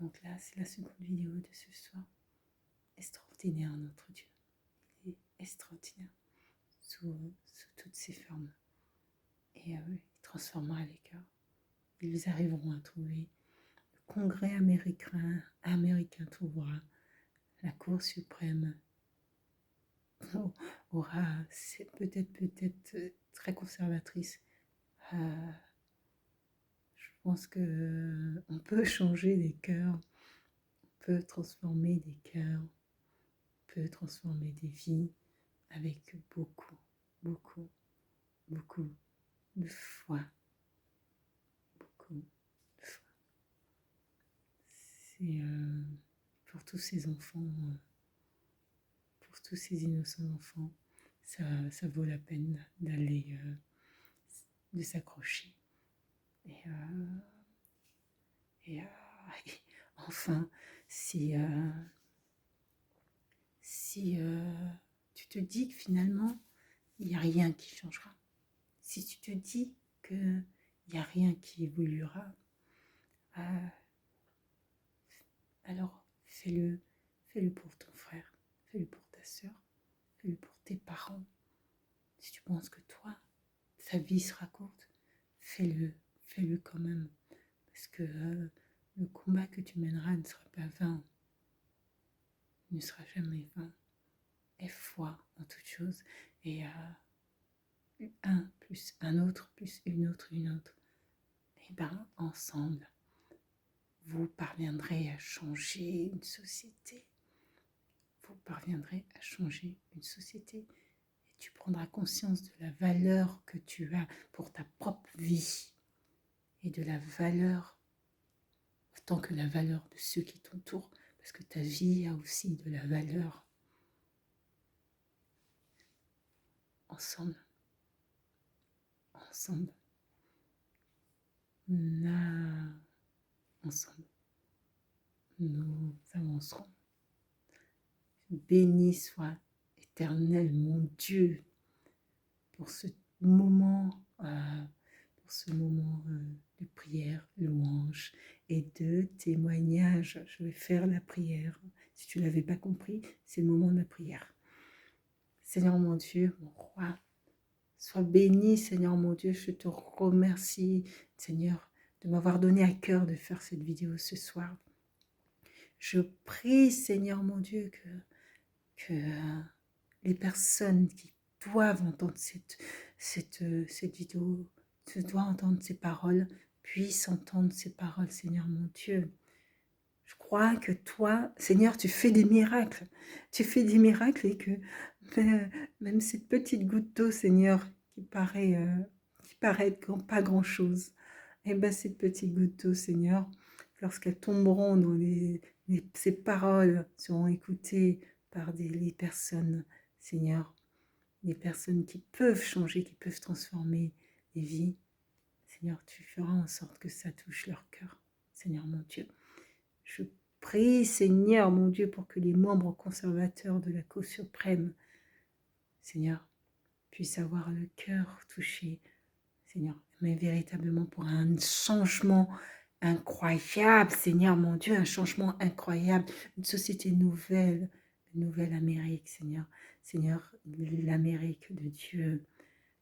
Donc là, c'est la seconde vidéo de ce soir. Extraordinaire, notre Dieu. Il est extraordinaire sous toutes ses formes. Et il transformera les cœurs. Ils arriveront à trouver. Le Congrès américain trouvera. La Cour suprême aura, c'est peut-être très conservatrice. Je pense que on peut changer des cœurs, on peut transformer des cœurs, on peut transformer des vies avec beaucoup, beaucoup, beaucoup de foi. Beaucoup de foi. C'est pour tous ces enfants, pour tous ces innocents enfants, ça vaut la peine d'aller, de s'accrocher. Et enfin, si tu te dis que finalement, il n'y a rien qui changera, si tu te dis qu'il n'y a rien qui évoluera, alors fais-le pour ton frère, fais-le pour ta soeur, fais-le pour tes parents. Si tu penses que toi, ta vie sera courte, fais-le quand même. Parce que le combat que tu mèneras ne sera pas vain, ne sera jamais vain. Aie foi en toute chose. Et un plus un autre, plus une autre. Et bien, ensemble, vous parviendrez à changer une société. Vous parviendrez à changer une société. Et tu prendras conscience de la valeur que tu as pour ta propre vie. Et de la valeur, autant que la valeur de ceux qui t'entourent. Parce que ta vie a aussi de la valeur. Ensemble, ensemble, nous avancerons. Béni soit Éternel, mon Dieu, pour ce moment, de prière, louange et de témoignage. Je vais faire la prière. Si tu ne l'avais pas compris, c'est le moment de la prière. Seigneur mon Dieu, mon roi, sois béni, Seigneur mon Dieu. Je te remercie, Seigneur, de m'avoir donné à cœur de faire cette vidéo ce soir. Je prie, Seigneur mon Dieu, que les personnes qui doivent entendre cette vidéo, doivent entendre ces paroles, puissent entendre ces paroles, Seigneur mon Dieu. Je crois que toi, Seigneur, tu fais des miracles. Tu fais des miracles et que même cette petite goutte d'eau, Seigneur, qui paraît pas grand-chose, et bien cette petite goutte d'eau, Seigneur, lorsqu'elles tomberont dans ces paroles seront écoutées par les personnes, Seigneur, des personnes qui peuvent changer, qui peuvent transformer des vies. Seigneur, tu feras en sorte que ça touche leur cœur, Seigneur mon Dieu. Je prie, Seigneur mon Dieu, pour que les membres conservateurs de la Cour suprême, Seigneur, puissent avoir le cœur touché, Seigneur, mais véritablement pour un changement incroyable, Seigneur mon Dieu, un changement incroyable, une société nouvelle, une nouvelle Amérique, Seigneur. Seigneur, l'Amérique de Dieu,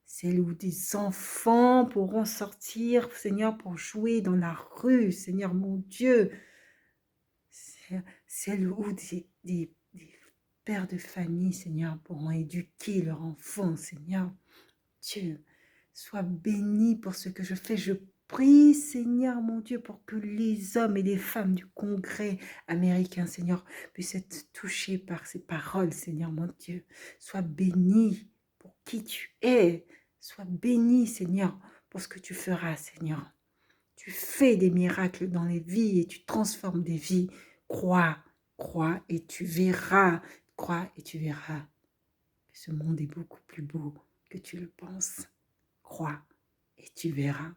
celle où des enfants pourront sortir, Seigneur, pour jouer dans la rue, Seigneur mon Dieu. Celle où des pères de famille, Seigneur, pourront éduquer leurs enfants, Seigneur. Dieu, sois béni pour ce que je fais. Je prie, Seigneur, mon Dieu, pour que les hommes et les femmes du Congrès américain, Seigneur, puissent être touchés par ces paroles, Seigneur, mon Dieu. Sois béni pour qui tu es. Sois béni, Seigneur, pour ce que tu feras, Seigneur. Tu fais des miracles dans les vies et tu transformes des vies. Crois, crois et tu verras. Crois et tu verras que ce monde est beaucoup plus beau que tu le penses. Crois et tu verras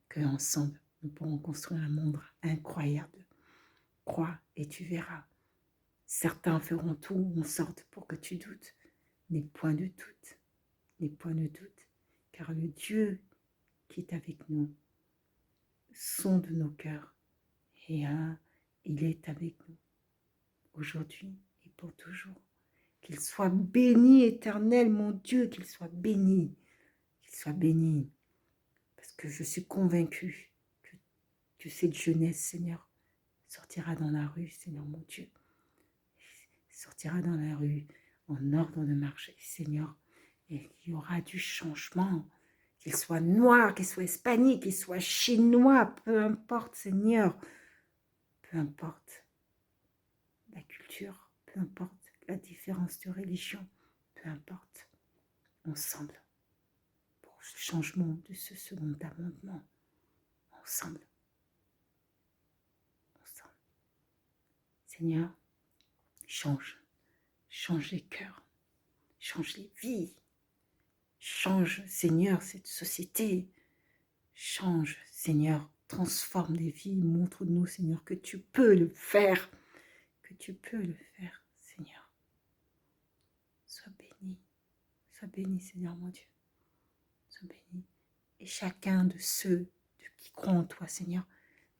qu'ensemble, nous pourrons construire un monde incroyable. Crois et tu verras. Certains feront tout en sorte pour que tu doutes. N'aie point de doute, n'aie point de doute, car le Dieu qui est avec nous sonde nos cœurs et Il est avec nous, aujourd'hui et pour toujours. Qu'il soit béni, Éternel, mon Dieu, qu'il soit béni. Qu'il soit béni. Parce que je suis convaincue que cette jeunesse, Seigneur, sortira dans la rue, Seigneur, mon Dieu. Sortira dans la rue en ordre de marche, Seigneur. Et il y aura du changement. Qu'il soit noir, qu'il soit hispanique, qu'il soit chinois, peu importe, Seigneur. Peu importe la culture, peu importe la différence de religion, peu importe, ensemble, pour le changement de ce second amendement, ensemble, ensemble. Seigneur, change les cœurs, change les vies, change, Seigneur, cette société, change, Seigneur, transforme les vies, montre-nous, Seigneur, que tu peux le faire, Seigneur. Sois béni, Seigneur mon Dieu. Sois béni. Et chacun de ceux qui croient en toi, Seigneur,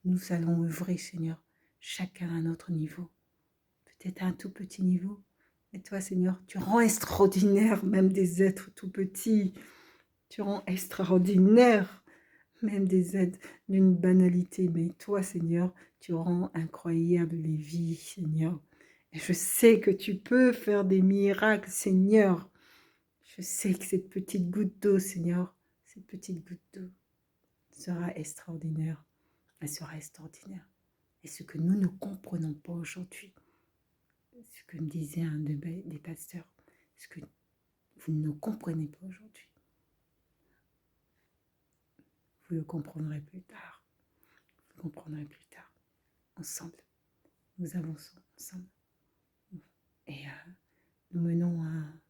nous allons œuvrer, Seigneur, chacun à notre niveau. Peut-être à un tout petit niveau. Mais toi, Seigneur, tu rends extraordinaire même des êtres tout petits. Tu rends extraordinaire même des êtres d'une banalité. Mais toi, Seigneur, tu rends incroyable les vies, Seigneur. Et je sais que tu peux faire des miracles, Seigneur. Je sais que cette petite goutte d'eau, Seigneur, cette petite goutte d'eau sera extraordinaire. Elle sera extraordinaire. Et ce que nous ne comprenons pas aujourd'hui, ce que me disait un des pasteurs, ce que vous ne comprenez pas aujourd'hui, vous le comprendrez plus tard. Vous le comprendrez plus tard. Ensemble. Nous avançons ensemble. Et nous menons un...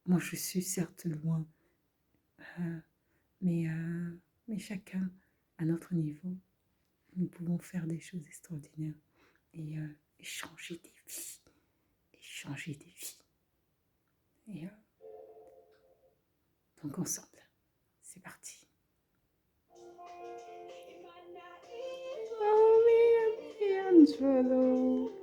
Moi, je suis certes loin, mais chacun, à notre niveau, nous pouvons faire des choses extraordinaires et changer des vies. Et donc ensemble, c'est parti. Oh, Angelo.